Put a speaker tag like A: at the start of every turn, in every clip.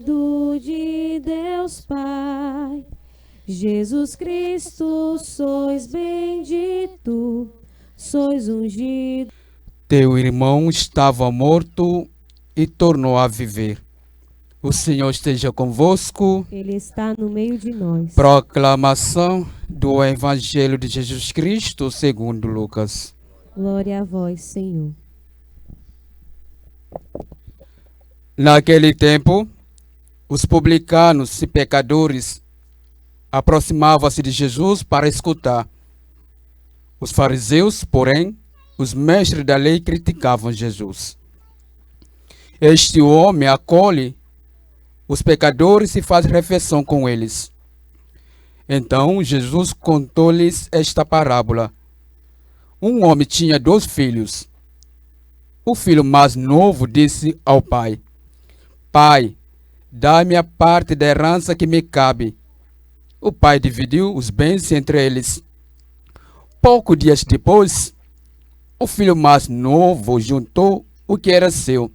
A: de Deus Pai, Jesus Cristo, sois bendito, sois ungido.
B: Teu irmão estava morto e tornou a viver. O Senhor esteja convosco.
A: Ele está no meio de nós.
B: Proclamação do Evangelho de Jesus Cristo segundo Lucas.
A: Glória a vós, Senhor.
B: Naquele tempo, os publicanos e pecadores aproximavam-se de Jesus para escutar. Os fariseus, porém, os mestres da lei criticavam Jesus. Este homem acolhe os pecadores e faz refeição com eles. Então Jesus contou-lhes esta parábola. Um homem tinha 2 filhos. O filho mais novo disse ao pai: Pai, dá-me a parte da herança que me cabe. O pai dividiu os bens entre eles. Poucos dias depois, o filho mais novo juntou o que era seu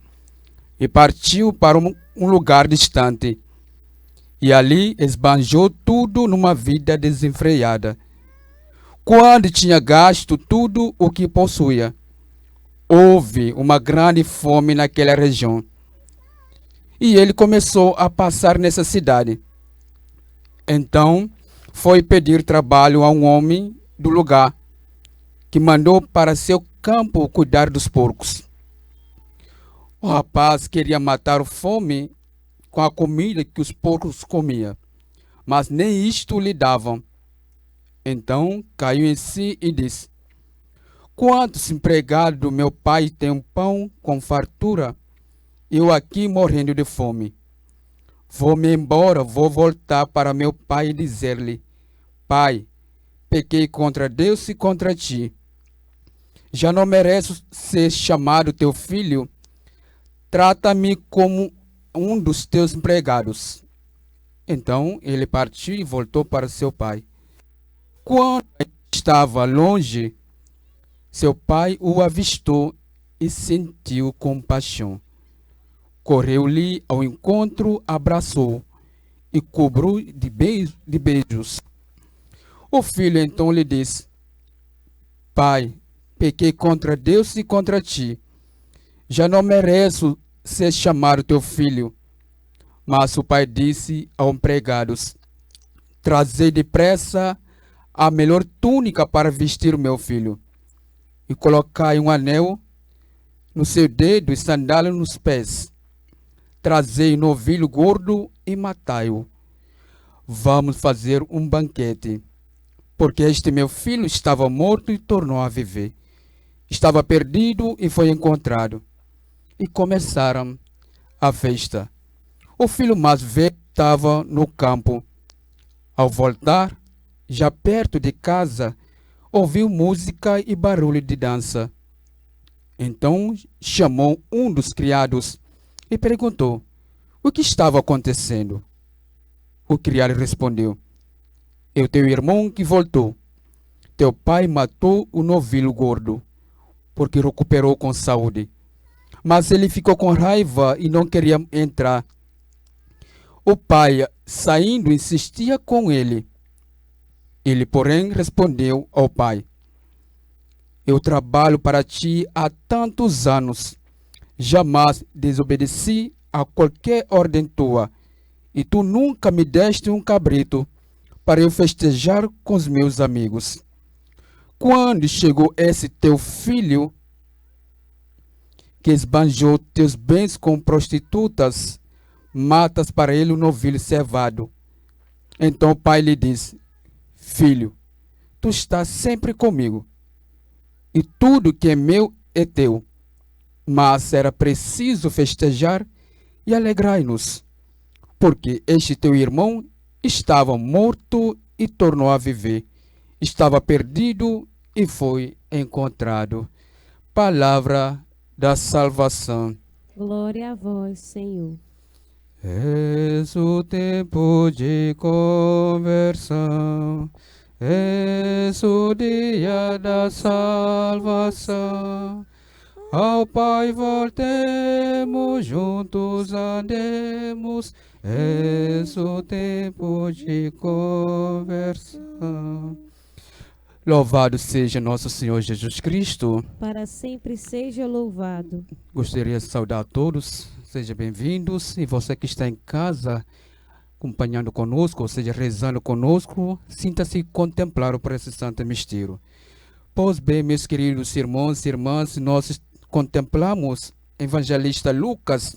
B: e partiu para um lugar distante. E ali esbanjou tudo numa vida desenfreada. Quando tinha gasto tudo o que possuía, houve uma grande fome naquela região. E ele começou a passar necessidade. Então foi pedir trabalho a um homem do lugar, que mandou para seu campo cuidar dos porcos. O rapaz queria matar a fome com a comida que os porcos comiam, mas nem isto lhe davam. Então caiu em si e disse: Quantos empregados do meu pai têm pão com fartura, eu aqui morrendo de fome? Vou-me embora, vou voltar para meu pai e dizer-lhe: Pai, pequei contra Deus e contra ti. Já não mereço ser chamado teu filho. Trata-me como um dos teus empregados. Então ele partiu e voltou para seu pai. Quando estava longe, seu pai o avistou e sentiu compaixão. Correu-lhe ao encontro, abraçou e cobriu de beijos. O filho então lhe disse: Pai, pequei contra Deus e contra ti. Já não mereço ser chamado teu filho. Mas o pai disse aos empregados: Trazei depressa a melhor túnica para vestir o meu filho, e colocai um anel no seu dedo e sandália nos pés. Trazei um novilho gordo e matai-o. Vamos fazer um banquete, porque este meu filho estava morto e tornou a viver. Estava perdido e foi encontrado. E começaram a festa. O filho mais velho estava no campo. Ao voltar, já perto de casa, ouviu música e barulho de dança. Então chamou um dos criados e perguntou: O que estava acontecendo? O criado respondeu: É o teu irmão que voltou. Teu pai matou o novilho gordo, porque recuperou com saúde. Mas ele ficou com raiva e não queria entrar. O pai, saindo, insistia com ele. Ele, porém, respondeu ao pai: Eu trabalho para ti há tantos anos. Jamais desobedeci a qualquer ordem tua, e tu nunca me deste um cabrito para eu festejar com os meus amigos. Quando chegou esse teu filho, que esbanjou teus bens com prostitutas, matas para ele um novilho cevado. Então o pai lhe disse: Filho, tu estás sempre comigo, e tudo que é meu é teu. Mas era preciso festejar e alegrai-nos, porque este teu irmão estava morto e tornou a viver. Estava perdido e foi encontrado. Palavra da salvação.
A: Glória a vós, Senhor.
B: És o tempo de conversão, és o dia da salvação. Ao Pai voltemos, juntos andemos, és o tempo de conversar. Louvado seja nosso Senhor Jesus Cristo.
A: Para sempre seja louvado.
B: Gostaria de saudar a todos, sejam bem-vindos. E você que está em casa, acompanhando conosco, ou seja, rezando conosco, sinta-se contemplado por esse santo mistério. Pois bem, meus queridos irmãos e irmãs, nós contemplamos Evangelista Lucas,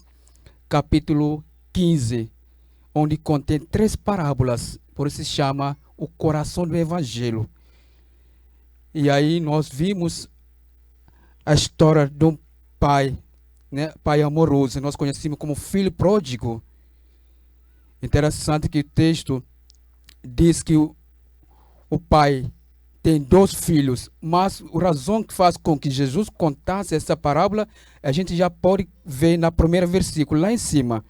B: capítulo 15, onde contém 3 parábolas, por isso se chama o coração do Evangelho. E aí nós vimos a história de um pai, né, pai amoroso, nós conhecemos como filho pródigo. Interessante que o texto diz que o pai tem 2 filhos, mas a razão que faz com que Jesus contasse essa parábola, a gente já pode ver na primeira versículo, lá em cima.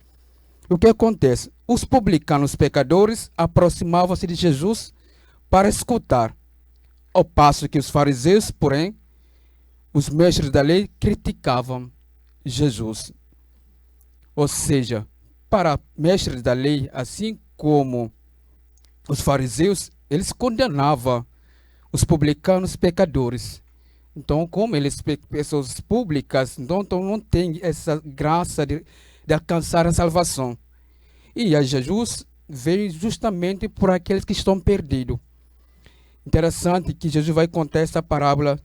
B: O que acontece? Os publicanos pecadores aproximavam-se de Jesus para escutar, ao passo que os fariseus, porém, os mestres da lei, criticavam Jesus. Ou seja, para mestres da lei, assim como os fariseus, eles condenavam os publicanos pecadores. Então, como eles pessoas públicas, então não tem essa graça de alcançar a salvação. E a Jesus veio justamente por aqueles que estão perdidos. Interessante que Jesus vai contar essa parábola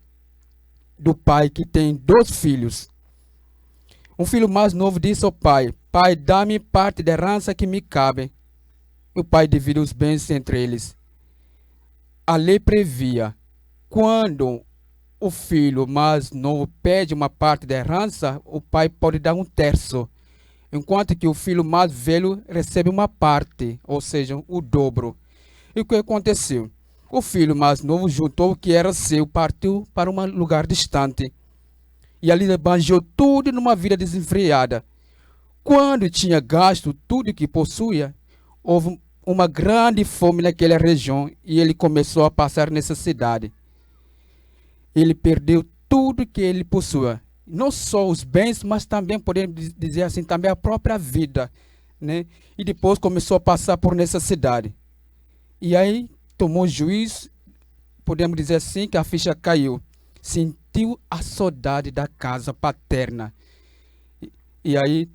B: do pai que tem 2 filhos. Um filho mais novo disse ao pai: Pai, dá-me parte da herança que me cabe. O pai divide os bens entre eles. A lei previa, quando o filho mais novo pede uma parte da herança, o pai pode dar 1/3, enquanto que o filho mais velho recebe uma parte, ou seja, o dobro. E o que aconteceu? O filho mais novo juntou o que era seu, partiu para um lugar distante. E ali esbanjou tudo numa vida desenfreada. Quando tinha gasto tudo que possuía, houve uma grande fome naquela região e ele começou a passar necessidade. Ele perdeu tudo que ele possuía. Não só os bens, mas também, podemos dizer assim, também a própria vida, né? E depois começou a passar por necessidade. E aí tomou juízo, podemos dizer assim, que a ficha caiu. Sentiu a saudade da casa paterna. E aí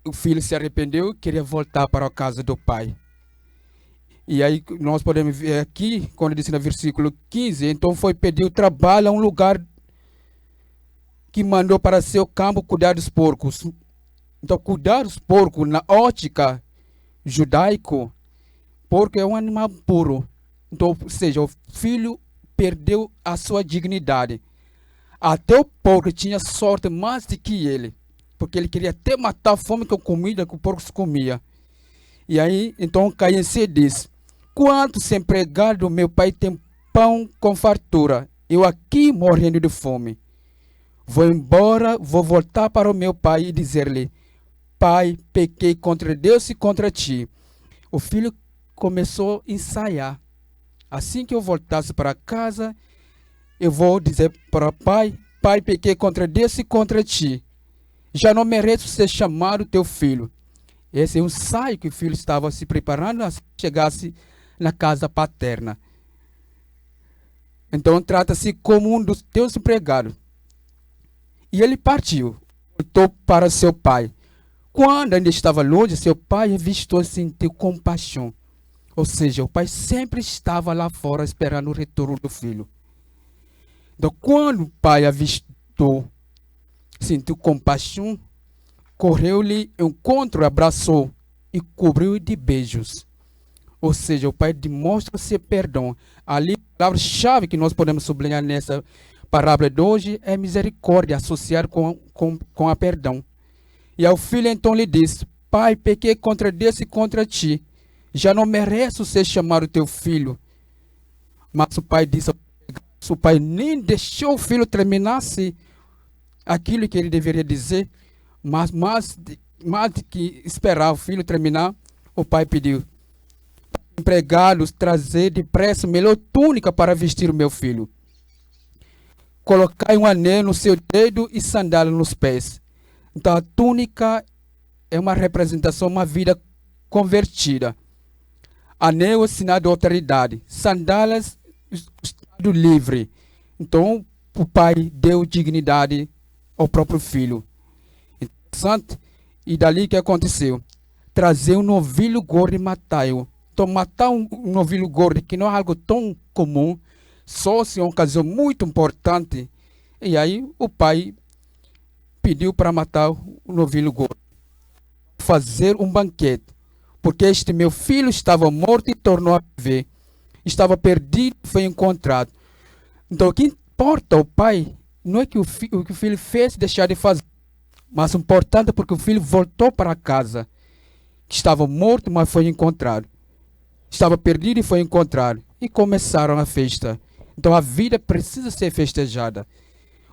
B: o filho se arrependeu, queria voltar para a casa do pai. E aí nós podemos ver aqui, quando diz no versículo 15, então foi pedir o trabalho a um lugar que mandou para seu campo cuidar dos porcos. Então, cuidar dos porcos, na ótica judaico, porco é um animal puro. Então, ou seja, o filho perdeu a sua dignidade. Até o porco tinha sorte mais do que ele, porque ele queria até matar a fome com a comida que o porco se comia. E aí, então, Caim se diz: quantos empregados do meu pai têm pão com fartura? Eu aqui morrendo de fome. Vou embora, vou voltar para o meu pai e dizer-lhe: Pai, pequei contra Deus e contra ti. O filho começou a ensaiar. Assim que eu voltasse para casa, eu vou dizer para o pai: Pai, pequei contra Deus e contra ti. Já não mereço ser chamado teu filho. Esse é um ensaio que o filho estava se preparando a chegasse na casa paterna. Então trata-se como um dos teus empregados. E ele partiu, voltou para seu pai. Quando ainda estava longe, seu pai avistou e sentiu compaixão. Ou seja, o pai sempre estava lá fora esperando o retorno do filho. Então, quando o pai avistou, sentiu compaixão, correu-lhe ao encontro, abraçou e cobriu-o de beijos. Ou seja, o pai demonstra seu perdão. Ali, a palavra-chave que nós podemos sublinhar nessa parábola de hoje é misericórdia, associada com a perdão. E ao filho então lhe disse: Pai, pequei contra Deus e contra ti. Já não mereço ser chamado teu filho. Mas o pai disse: o pai nem deixou o filho terminasse aquilo que ele deveria dizer, mas mais de que esperar o filho terminar, o pai pediu: empregados, trazer depressa melhor túnica para vestir o meu filho. Colocai um anel no seu dedo e sandália nos pés. Então a túnica é uma representação, uma vida convertida. Anel é sinal de autoridade. Sandálias, o estado livre. Então o pai deu dignidade ao próprio filho. Interessante. E dali que aconteceu? Trazer um novilho gordo e matar-o. Então matar um novilho gordo, que não é algo tão comum, só se é uma ocasião muito importante. E aí o pai pediu para matar o novilho gordo. Fazer um banquete. Porque este meu filho estava morto e tornou a viver. Estava perdido e foi encontrado. Então o que importa ao pai não é que o que o filho fez deixar de fazer. Mas o importante é porque o filho voltou para casa. Estava morto, mas foi encontrado. Estava perdido e foi encontrado. E começaram a festa. Então a vida precisa ser festejada.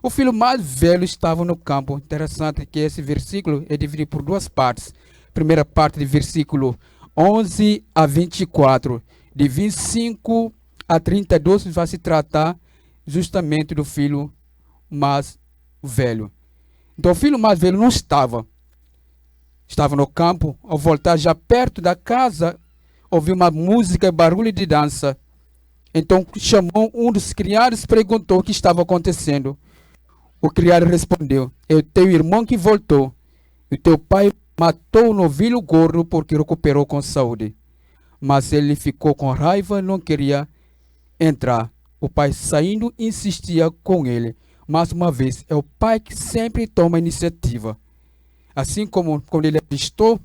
B: O filho mais velho estava no campo. Interessante que esse versículo é dividido por duas partes. Primeira parte de versículo 11 a 24. De 25 a 32 vai se tratar justamente do filho mais velho. Então o filho mais velho não estava. Estava no campo. Ao voltar já perto da casa, ouviu uma música e barulho de dança. Então chamou um dos criados e perguntou o que estava acontecendo. O criado respondeu: é o teu irmão que voltou. E teu pai matou o novilho gordo porque recuperou com saúde. Mas ele ficou com raiva e não queria entrar. O pai saindo insistia com ele. Mais uma vez, é o pai que sempre toma a iniciativa. Assim como quando ele avistou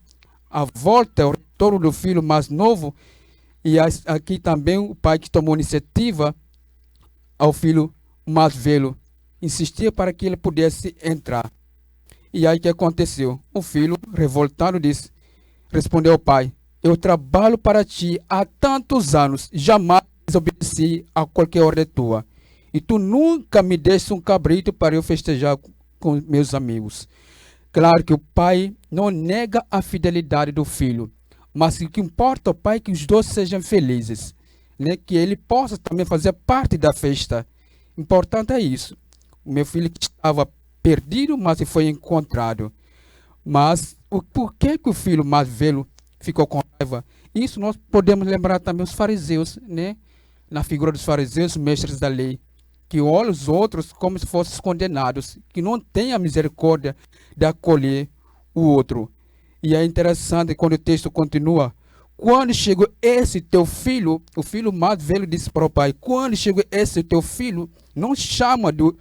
B: a volta, o retorno do filho mais novo, e aqui também o pai que tomou a iniciativa ao filho mais velho, insistia para que ele pudesse entrar. E aí o que aconteceu? O filho, revoltado, disse, respondeu ao pai: eu trabalho para ti há tantos anos, jamais desobedeci a qualquer ordem tua. E tu nunca me deste um cabrito para eu festejar com meus amigos. Claro que o pai não nega a fidelidade do filho, mas o que importa ao pai é que os dois sejam felizes, né? Que ele possa também fazer parte da festa. Importante é isso. O meu filho que estava perdido, mas foi encontrado. Mas por que o filho mais velho ficou com raiva? Isso nós podemos lembrar também os fariseus, né? Na figura dos fariseus, mestres da lei, que olham os outros como se fossem condenados, que não têm a misericórdia de acolher o outro. E é interessante quando o texto continua: quando chegou esse teu filho, o filho mais velho disse para o pai: quando chegou esse teu filho, não chama do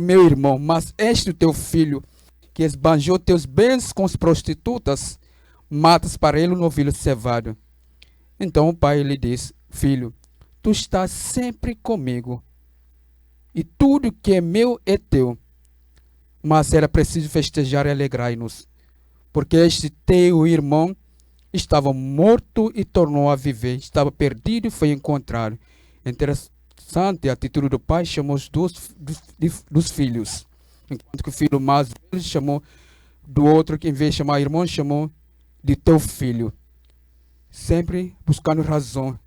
B: meu irmão, mas este teu filho, que esbanjou teus bens com as prostitutas, matas para ele um novilho cevado. Então o pai lhe disse: filho, tu estás sempre comigo, e tudo que é meu é teu. Mas era preciso festejar e alegrar-nos, porque este teu irmão estava morto e tornou a viver, estava perdido e foi encontrado. Interessante a atitude do pai, chamou os dos filhos, enquanto que o filho mais velho chamou do outro, que em vez de chamar irmão, chamou de teu filho, sempre buscando razão.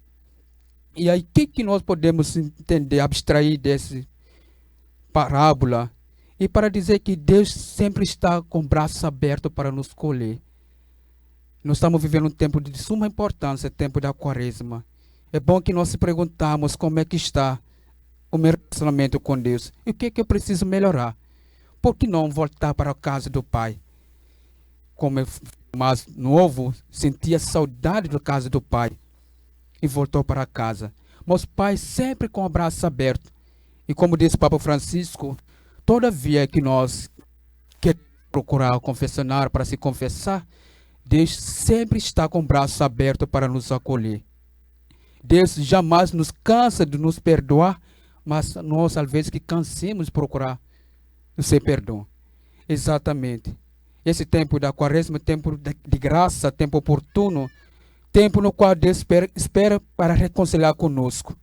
B: E aí, o que nós podemos entender, abstrair dessa parábola? E para dizer que Deus sempre está com o braço aberto para nos colher. Nós estamos vivendo um tempo de suma importância, o tempo da quaresma. É bom que nós se perguntamos como é que está o meu relacionamento com Deus. E o que é que eu preciso melhorar? Por que não voltar para a casa do Pai? Como eu mais novo, sentia saudade da casa do Pai. E voltou para casa. Mas Pai sempre com o braço aberto. E como disse o Papa Francisco, todavia que nós queremos procurar o confessionário para se confessar, Deus sempre está com o braço aberto para nos acolher. Deus jamais nos cansa de nos perdoar, mas nós, às vezes, que cansemos de procurar o seu perdão. Exatamente. Esse tempo da quaresma é tempo de graça, tempo oportuno, tempo no qual Deus espera para reconciliar conosco.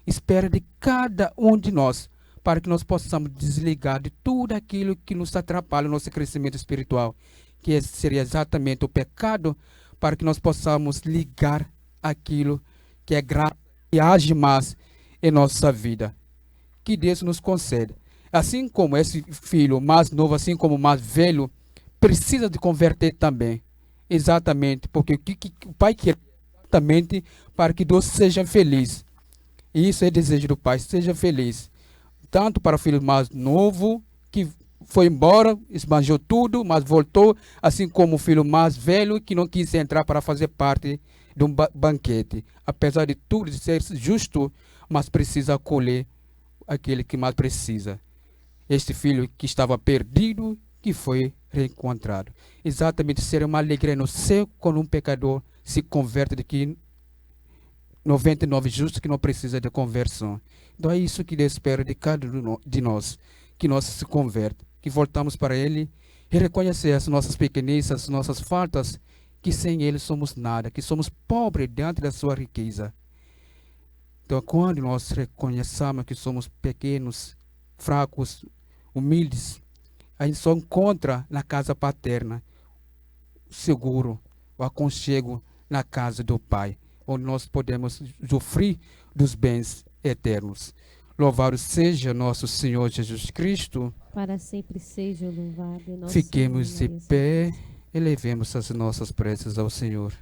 B: Espera de cada um de nós, para que nós possamos desligar de tudo aquilo que nos atrapalha o nosso crescimento espiritual, que seria exatamente o pecado, para que nós possamos ligar aquilo que é graça e age mais em nossa vida. Que Deus nos conceda. Assim como esse filho mais novo, assim como o mais velho, precisa de converter também. Exatamente, porque o pai quer exatamente para que Deus seja feliz. E isso é desejo do pai, seja feliz. Tanto para o filho mais novo, que foi embora, esbanjou tudo, mas voltou, assim como o filho mais velho, que não quis entrar para fazer parte de um banquete. Apesar de tudo de ser justo, mas precisa acolher aquele que mais precisa. Este filho que estava perdido, que foi reencontrado. Exatamente, será uma alegria no céu quando um pecador se converte, de que 99 justos que não precisa de conversão. Então é isso que Deus espera de cada um de nós, que nós se converte, que voltamos para Ele e reconhecer as nossas pequenezes, as nossas faltas, que sem Ele somos nada, que somos pobres diante da sua riqueza. Então quando nós reconhecemos que somos pequenos, fracos, humildes, a gente só encontra na casa paterna seguro, o aconchego na casa do Pai, onde nós podemos usufruir dos bens eternos. Louvado seja nosso Senhor Jesus Cristo.
A: Para sempre seja louvado. Nossa
B: Fiquemos
A: Senhora
B: de
A: Maria
B: pé,
A: Santíssima.
B: elevemos as nossas preces ao Senhor.